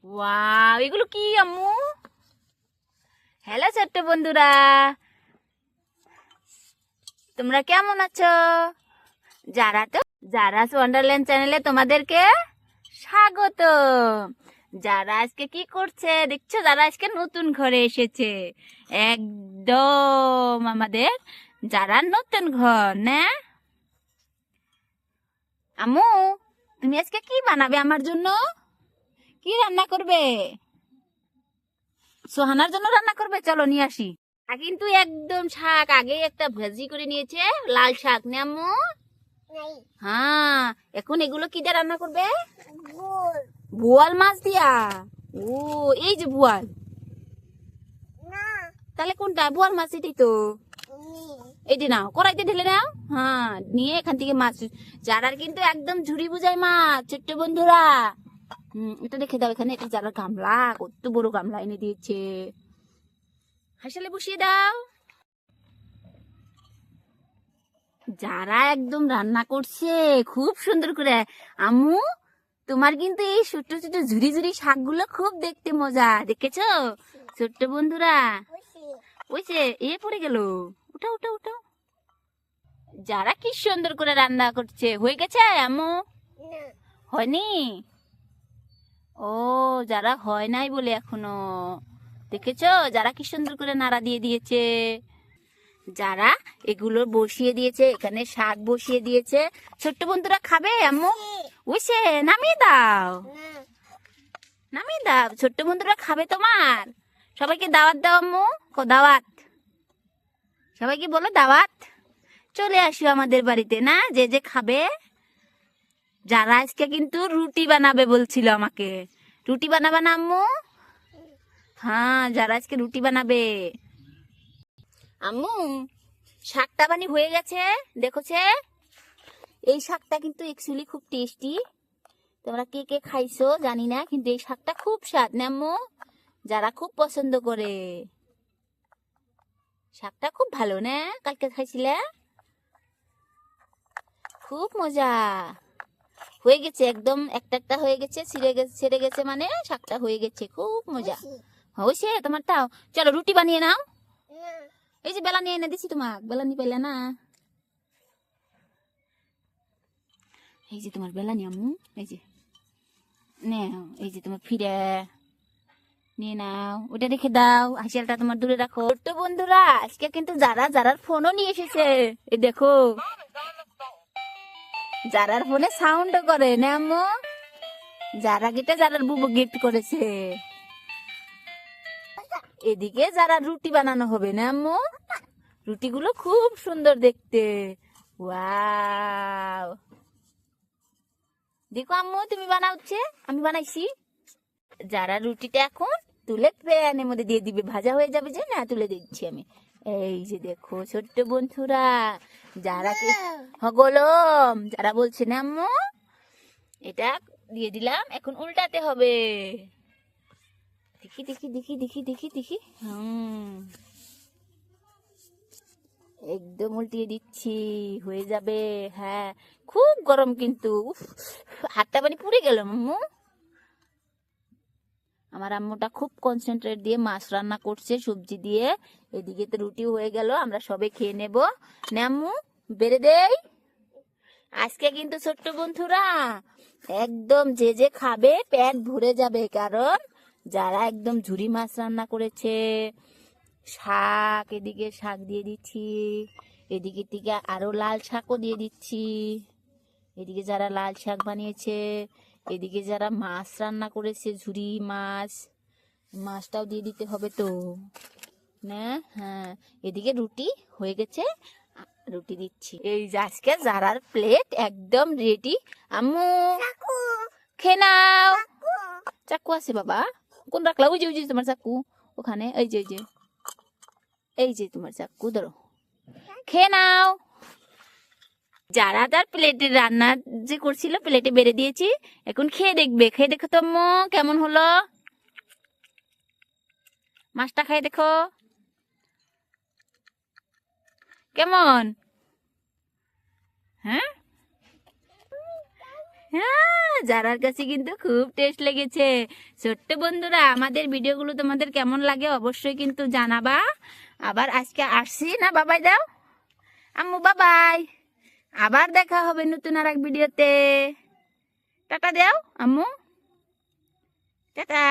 Wow, এগুলো কি আম্মু? হ্যালো ছোট্ট বন্ধুরা, তোমরা কেমন আছো? জারাস ওয়ান্ডারল্যান্ড চ্যানেলে তোমাদেরকে স্বাগত। যারা আজকে কি করছে দেখছো? যারা আজকে নতুন ঘরে এসেছে, একদম আমাদের যারা নতুন ঘর না। আম্মু, তুমি আজকে কি বানাবে আমার জন্য? কি রান্না করবে? সোহানার জন্য রান্না করবে? চলো নিয়ে আসি। কিন্তু একদম শাক আগে একটা ভাজি করে নিয়েছে, লাল শাক না আম্মু? হ্যাঁ, এখন এগুলো কি দিয়ে রান্না করবে? বোয়াল মাছ দিয়া? ও, এই যে বোয়াল। তাহলে কোনটা বোয়াল মাছ? এটাই তো। এইটি নাও, কড়াইতে ঢেলে নাও। হ্যাঁ, নিয়ে এখান থেকে মাছ। যারার কিন্তু একদম ঝুড়ি বুঝাই মাছ, ছোট্ট বন্ধুরা। এটা রেখে দাও এখানে। এটা যারা গামলা, কত বড় গামলা এনে দিয়েছে। হাসলে বসিয়ে দাও। যারা একদম রান্না করছে খুব সুন্দর করে। আম্মু, তোমার কিন্তু এই ছোট্ট ছোট্ট ঝুড়ি ঝুড়ি শাকগুলো খুব দেখতে মজা, দেখেছো ছোট্ট বন্ধুরা? ওই যে এ পড়ে গেল। উঠাও উঠাও উঠাও। যারা কি সুন্দর করে রান্না করছে। হয়ে গেছে আম্মু? হয়নি? ও, যারা হয় নাই বলে এখনো। দেখেছো যারা কি সুন্দর করে নাড়া দিয়ে দিয়েছে। যারা এগুলো বসিয়ে দিয়েছে, এখানে শাক বসিয়ে দিয়েছে। ছোট্ট বন্ধুরা খাবে আম্মু? উইসে নামিয়ে দাও, নামিয়ে দাও। ছোট্ট বন্ধুরা খাবে তোমার। সবাইকে দাওয়াত দাও আম্মু। দাওয়াত, সবাইকে বলো দাওয়াত। চলে আসো আমাদের বাড়িতে না, যে যে খাবে। যারা আজকে কিন্তু রুটি বানাবে বলছিল আমাকে। রুটি বানাবে না আম্মু? হ্যাঁ, যারা আজকে রুটি বানাবে। আম্মু, শাকটা বানি হয়ে গেছে, দেখোছে। এই শাকটা কিন্তু অ্যাকচুয়ালি খুব টেস্টি। তোমরা কে কে খাইছো জানি না, কিন্তু এই শাকটা খুব স্বাদ না আম্মু? যারা খুব পছন্দ করে। শাকটা খুব ভালো না? কালকে খাইছিলে, খুব মজা। হয়ে গেছে একদম, একটা একটা হয়ে গেছে, ছিঁড়ে গেছে মানে শাকটা হয়ে গেছে, খুব মজা হয়েছে তোমারটাও। চলো রুটি বানিয়ে নাও। এই যে বেলা নিয়ে এনে দিছি তোমাক, বেলা নি পেলে না। এই যে তোমার বেলা নি আম্মু, এই যে নাও। এই যে তোমার ফিরে নিয়ে নাও, ওটা রেখে দাও। হাসিয়ালটা তোমার দূরে রাখো। ছোট্ট বন্ধুরা, আজকে কিন্তু যারা যারার ফোনও নিয়ে এসেছে। এই দেখো, যারার ফোনে সাউন্ড করে না আম্মু? যারা গিটা যারার বুবু গিফট করেছে। এদিকে যারা রুটি বানানো হবে না আম্মু? রুটিগুলো খুব সুন্দর দেখতে। ওয়াও, দেখো আম্মু, তুমি বানাচ্ছে, আমি বানাইছি। যারা রুটিটা এখন তুলে প্যানের মধ্যে দিয়ে দিবে, ভাজা হয়ে যাবে যে না, তুলে দিচ্ছি আমি। এই যে দেখো ছোট্ট বন্ধুরা, যারা কি গলম যারা বলছে না আম্মু, এটা দিয়ে দিলাম, এখন উল্টাতে হবে। দেখি দেখি দেখি দেখি দেখি দেখি। একদম উল্টিয়ে দিচ্ছি, হয়ে যাবে। হ্যাঁ, খুব গরম কিন্তু। উফ, হাতটা মানে পুড়ে গেল আম্মু। আমার আম্মুটা খুব কনসেন্ট্রেট দিয়ে মাছ রান্না করছে সবজি দিয়ে। এদিকে তো রুটি হয়ে গেল, আমরা সবে খেয়ে নেব। না আম্মু, বেড়ে দেই। আজকে কিন্তু ছোট্ট বন্ধুরা একদম যে যে খাবে পেট ভরে যাবে, কারণ যারা একদম ঝুরি মাছ রান্না করেছে। শাক, এদিকে শাক দিয়ে দিচ্ছি, এদিকে থেকে আরো লাল শাকও দিয়ে দিচ্ছি। এদিকে যারা লাল শাক বানিয়েছে, এদিকে যারা মাছ রান্না করেছে ঝুরি মাছ, মাছটাও দিয়ে দিতে হবে তো না? হ্যাঁ, এদিকে রুটি হয়ে গেছে, রুটি দিচ্ছি। এই যে আজকে যারার প্লেট একদম রেডি। আম্মু, খেয়ে নাও। চাকু আছে বাবা? কোন রাখলা? ওই যে ওই যে তোমার চাকু ওখানে, এই যে এই যে এই যে তোমার চাকু, ধরো খেয়ে নাও। যারা তার প্লেটে রান্না যে করছিল প্লেটে বেড়ে দিয়েছি, এখন খেয়ে দেখবে। খেয়ে দেখো তো আম্মু কেমন হলো। মাছটা খাই দেখো কেমন। হ্যাঁ, হ্যাঁ, যারার কাছে কিন্তু খুব টেস্ট লেগেছে। ছোট্ট বন্ধুরা, আমাদের ভিডিওগুলো তোমাদের কেমন লাগে অবশ্যই কিন্তু জানাবা। আবার আজকে আসছি না, বাবাই দাও আম্মু, বাবাই। আবার দেখা হবে নতুন আর এক ভিডিওতে। টাটা দাও আম্মু, টাটা।